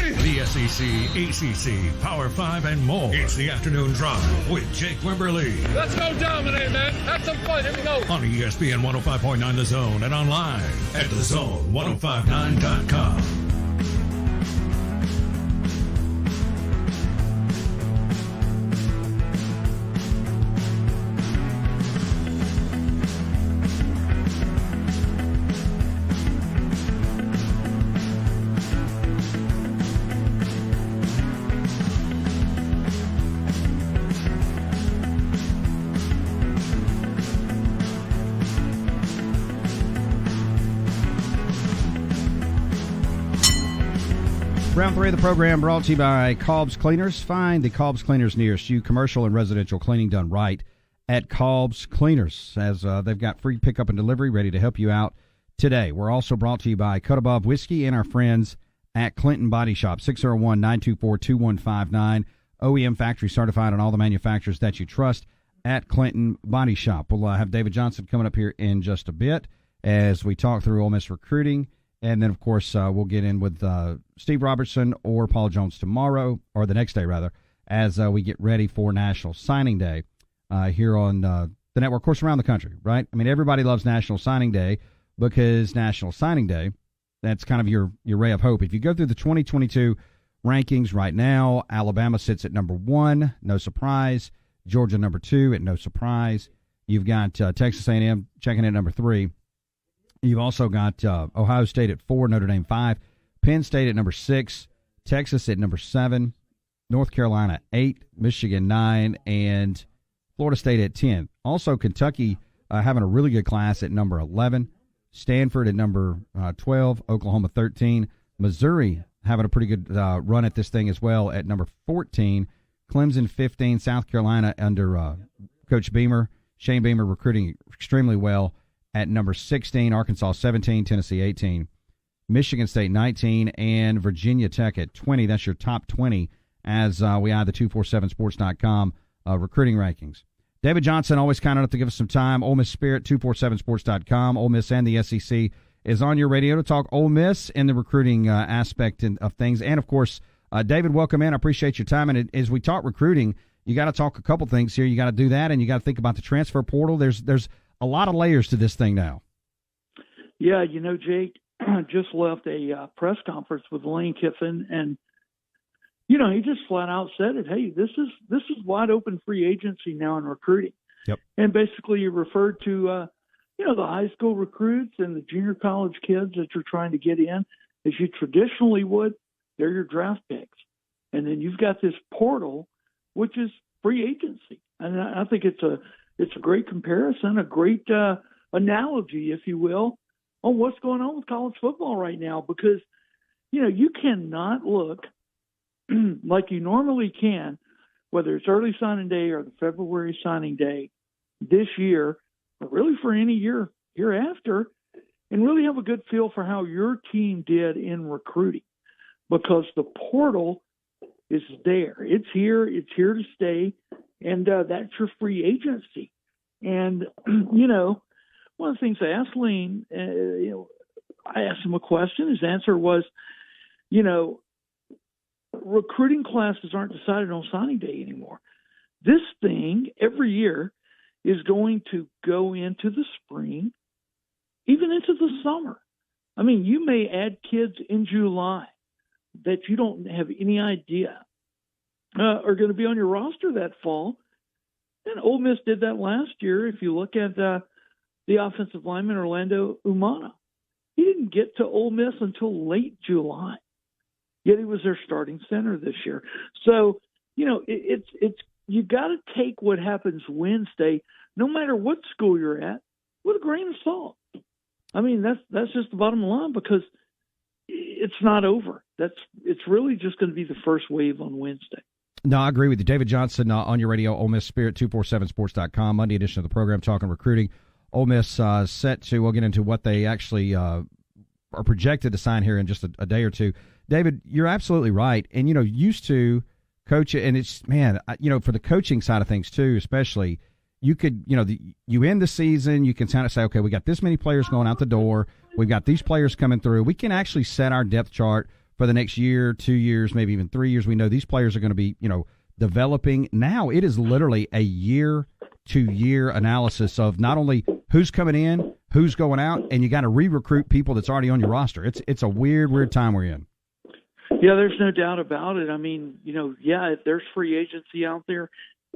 ready? The SEC, ACC, Power 5, and more. It's the Afternoon Drive with Jake Wimberly. Let's go dominate, man. Have some fun. Here we go. On ESPN 105.9 The Zone and online at thezone1059.com. Round 3 of the program brought to you by Cobb's Cleaners. Find the Cobb's Cleaners nearest you. Commercial and residential cleaning done right at Cobb's Cleaners, as they've got free pickup and delivery ready to help you out today. We're also brought to you by Cut Above Whiskey and our friends at Clinton Body Shop, 601-924-2159. OEM factory certified on all the manufacturers that you trust at Clinton Body Shop. We'll have David Johnson coming up here in just a bit as we talk through Ole Miss recruiting. And then, of course, we'll get in with Steve Robertson or Paul Jones tomorrow, or the next day, rather, as we get ready for National Signing Day here on the network, of course, around the country, right? I mean, everybody loves National Signing Day because National Signing Day, that's kind of your ray of hope. If you go through the 2022 rankings right now, Alabama sits at number 1, no surprise. Georgia number 2 at no surprise. You've got Texas A&M checking in at number 3. You've also got Ohio State at 4, Notre Dame 5, Penn State at number 6, Texas at number 7, North Carolina 8, Michigan 9, and Florida State at 10. Also, Kentucky having a really good class at number 11, Stanford at number 12, Oklahoma 13, Missouri having a pretty good run at this thing as well at number 14, Clemson 15, South Carolina under Coach Beamer, Shane Beamer recruiting extremely well at number 16, Arkansas 17, Tennessee 18, Michigan State 19, and Virginia Tech at 20. That's your top 20 as we add the 247sports.com recruiting rankings. David Johnson, always kind enough to give us some time. Ole Miss Spirit, 247sports.com. Ole Miss and the SEC is on your radio to talk Ole Miss and the recruiting aspect of things. And, of course, David, welcome in. I appreciate your time. And as we talk recruiting, you got to talk a couple things here. You got to do that, and you got to think about the transfer portal. There's a lot of layers to this thing now. Yeah, Jake just left a press conference with Lane Kiffin, and he just flat out said it. Hey, this is wide open free agency now in recruiting. Yep. And basically, you referred to the high school recruits and the junior college kids that you're trying to get in, as you traditionally would. They're your draft picks, and then you've got this portal, which is free agency, and I think it's a great comparison, a great analogy, if you will, on what's going on with college football right now. Because, you cannot look like you normally can, whether it's early signing day or the February signing day this year, or really for any year hereafter, and really have a good feel for how your team did in recruiting. Because the portal is there. It's here to stay. And that's your free agency. And, one of the things I asked Lane, I asked him a question. His answer was, recruiting classes aren't decided on signing day anymore. This thing every year is going to go into the spring, even into the summer. I mean, you may add kids in July that you don't have any idea are going to be on your roster that fall. And Ole Miss did that last year. If you look at the offensive lineman, Orlando Umana, he didn't get to Ole Miss until late July, yet he was their starting center this year. So, it's you got to take what happens Wednesday, no matter what school you're at, with a grain of salt. I mean, that's just the bottom line, because it's not over. It's really just going to be the first wave on Wednesday. No, I agree with you. David Johnson on your radio, Ole Miss Spirit, 247sports.com, Monday edition of the program, talking recruiting. Ole Miss set to, we'll get into what they actually are projected to sign here in just a day or two. David, you're absolutely right. And, used to coach it, and it's, for the coaching side of things too, especially, you could, you end the season, you can kind of say, okay, we got this many players going out the door. We've got these players coming through. We can actually set our depth chart for the next year, 2 years, maybe even 3 years. We know these players are going to be, developing. Now it is literally a year-to-year analysis of not only who's coming in, who's going out, and you got to re-recruit people that's already on your roster. It's a weird time we're in. Yeah, there's no doubt about it. I mean, there's free agency out there.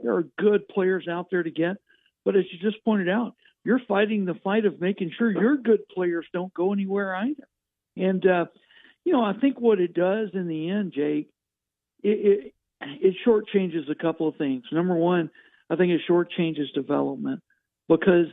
There are good players out there to get. But as you just pointed out, you're fighting the fight of making sure your good players don't go anywhere either. And, I think what it does in the end, Jake, it shortchanges a couple of things. Number one, I think it shortchanges development because,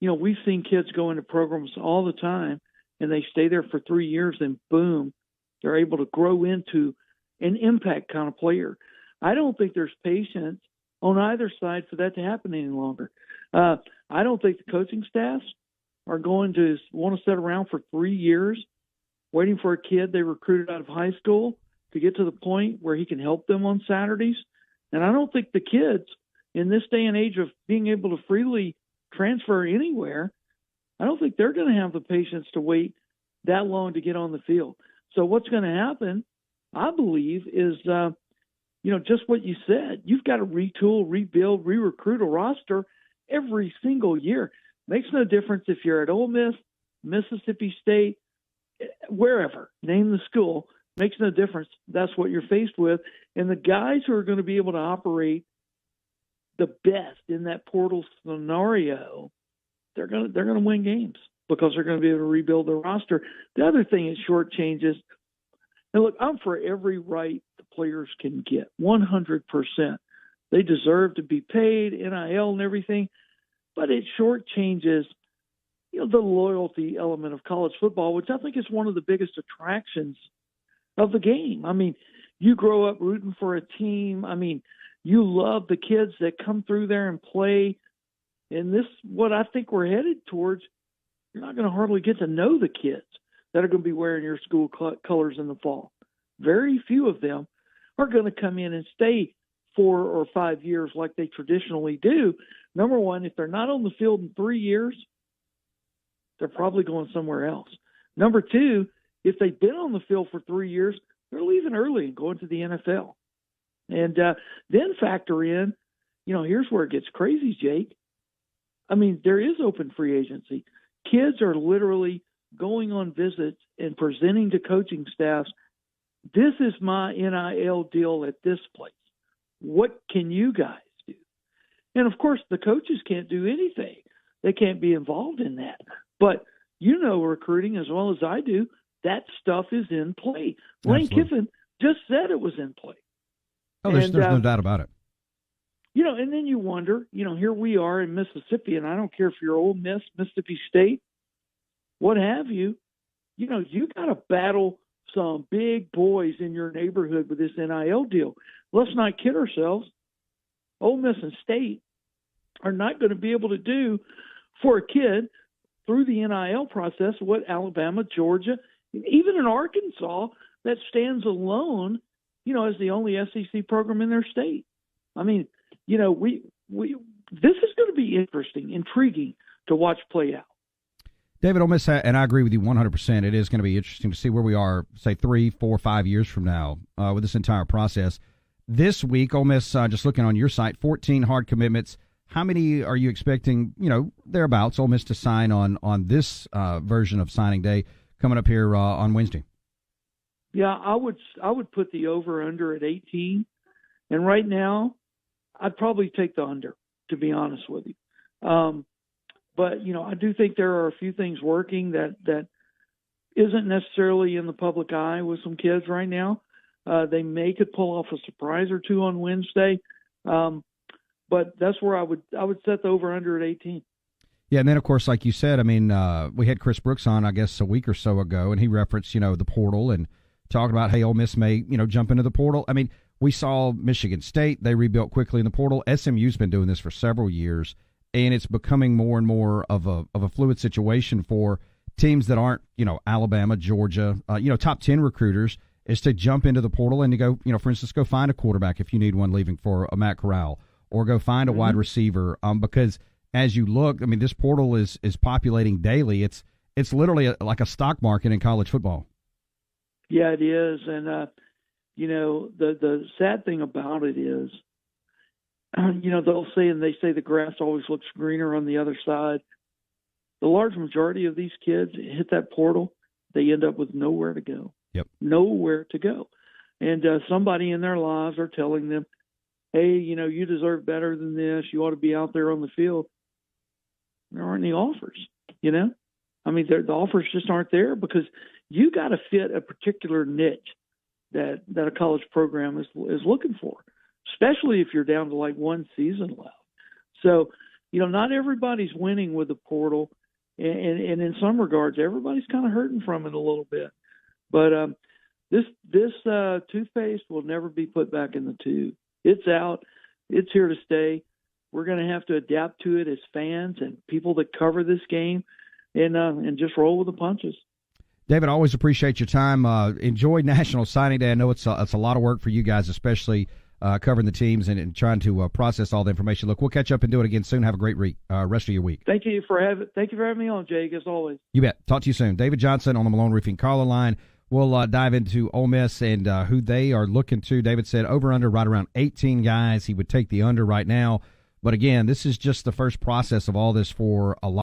we've seen kids go into programs all the time and they stay there for 3 years and boom, they're able to grow into an impact kind of player. I don't think there's patience on either side for that to happen any longer. I don't think the coaching staffs are going to want to sit around for 3 years waiting for a kid they recruited out of high school to get to the point where he can help them on Saturdays. And I don't think the kids in this day and age of being able to freely transfer anywhere, I don't think they're going to have the patience to wait that long to get on the field. So what's going to happen, I believe, is, just what you said. You've got to retool, rebuild, re-recruit a roster every single year. Makes no difference if you're at Ole Miss, Mississippi State, wherever, name the school, makes no difference. That's what you're faced with. And the guys who are going to be able to operate the best in that portal scenario, they're going to win games because they're going to be able to rebuild their roster. The other thing is shortchanges. And look, I'm for every right the players can get, 100%. They deserve to be paid, NIL and everything, but it shortchanges the loyalty element of college football, which I think is one of the biggest attractions of the game. I mean, you grow up rooting for a team. I mean, you love the kids that come through there and play. And this, what I think we're headed towards, you're not going to hardly get to know the kids that are going to be wearing your school colors in the fall. Very few of them are going to come in and stay 4 or 5 years like they traditionally do. Number one, if they're not on the field in 3 years, they're probably going somewhere else. Number two, if they've been on the field for 3 years, they're leaving early and going to the NFL. And then factor in, here's where it gets crazy, Jake. I mean, there is open free agency. Kids are literally going on visits and presenting to coaching staffs, this is my NIL deal at this place. What can you guys do? And, of course, the coaches can't do anything. They can't be involved in that. But recruiting as well as I do, that stuff is in play. Lane Kiffin just said it was in play. Oh, there's no doubt about it. And then you wonder, here we are in Mississippi, and I don't care if you're Ole Miss, Mississippi State, what have you, you got to battle some big boys in your neighborhood with this NIL deal. Let's not kid ourselves. Ole Miss and State are not going to be able to do for a kid through the NIL process what Alabama, Georgia, even in Arkansas, that stands alone, as the only SEC program in their state. I mean, we this is going to be interesting, intriguing to watch play out. David, Ole Miss, and I agree with you 100%. It is going to be interesting to see where we are, say, 3, 4, 5 years from now with this entire process. This week, Ole Miss, just looking on your site, 14 hard commitments. How many are you expecting, thereabouts, Ole Miss to sign on this version of signing day coming up here on Wednesday? Yeah, I would put the over-under at 18. And right now, I'd probably take the under, to be honest with you. But, I do think there are a few things working that isn't necessarily in the public eye with some kids right now. They could pull off a surprise or two on Wednesday. But that's where I would set the over-under at 18. Yeah, and then, of course, like you said, I mean, we had Chris Brooks on, I guess, a week or so ago, and he referenced, the portal and talking about, hey, Ole Miss may, jump into the portal. I mean, we saw Michigan State. They rebuilt quickly in the portal. SMU's been doing this for several years, and it's becoming more and more of a fluid situation for teams that aren't, Alabama, Georgia, top 10 recruiters, is to jump into the portal and to go, for instance, go find a quarterback if you need one leaving for a Matt Corral, or go find a wide receiver, because as you look, I mean, this portal is populating daily. It's literally like a stock market in college football. Yeah, it is. And, the sad thing about it is, they say the grass always looks greener on the other side. The large majority of these kids hit that portal, they end up with nowhere to go. Yep. Nowhere to go. And somebody in their lives are telling them, hey, you deserve better than this. You ought to be out there on the field. There aren't any offers, I mean, the offers just aren't there because you got to fit a particular niche that a college program is looking for, especially if you're down to like one season left. So, not everybody's winning with the portal. And in some regards, everybody's kind of hurting from it a little bit. But this toothpaste will never be put back in the tube. It's out. It's here to stay. We're going to have to adapt to it as fans and people that cover this game and just roll with the punches. David, I always appreciate your time. Enjoy National Signing Day. I know it's a lot of work for you guys, especially covering the teams and trying to process all the information. Look, we'll catch up and do it again soon. Have a great rest of your week. Thank you for having me on, Jake, as always. You bet. Talk to you soon. David Johnson on the Malone Roofing caller line. We'll dive into Ole Miss and who they are looking to. David said over-under right around 18 guys. He would take the under right now. But again, this is just the first process of all this for a lot.